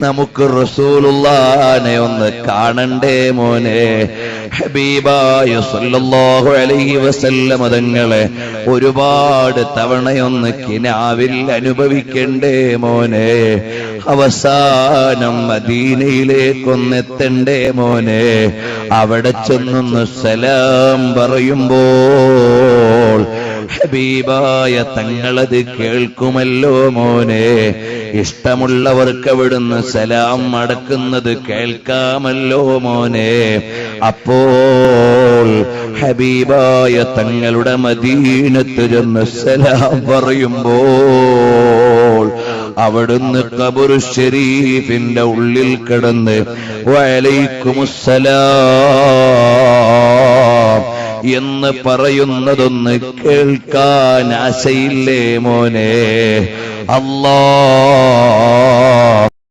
നമുക്ക് റസൂലുള്ളാഹിനെ ഒന്ന് കാണണ്ടേ മോനെ. ഹബീബായ സല്ലല്ലാഹു അലൈഹി വസല്ലം തങ്ങളെ ഒരുപാട് തവണയൊന്ന് കിനാവിൽ അനുഭവിക്കണ്ടേ മോനെ. അവസാനം മദീനയിലേക്കൊന്നെത്തണ്ടേ മോനെ. അവിടെ ചെന്നൊന്ന് സലാം പറയുമ്പോൾ ഹബീബായ തങ്ങളത് കേൾക്കുമല്ലോ മോനെ. ഇഷ്ടമുള്ളവർക്ക് അവിടുന്ന് സലാം അടക്കുന്നത് കേൾക്കാമല്ലോ മോനെ. അപ്പോൾ ഹബീബായ തങ്ങളുടെ മദീനത്ത് ചെന്ന് സലാം പറയുമ്പോൾ അവിടുന്ന് ഖബറു ശരീഫിന്റെ ഉള്ളിൽ കിടന്ന് വഅലൈക്കുമുസ്സലാം എന്ന് പറയുന്നതൊന്ന് കേൾക്കാൻ ആശയില്ലേ മോനെ. അല്ലാഹ്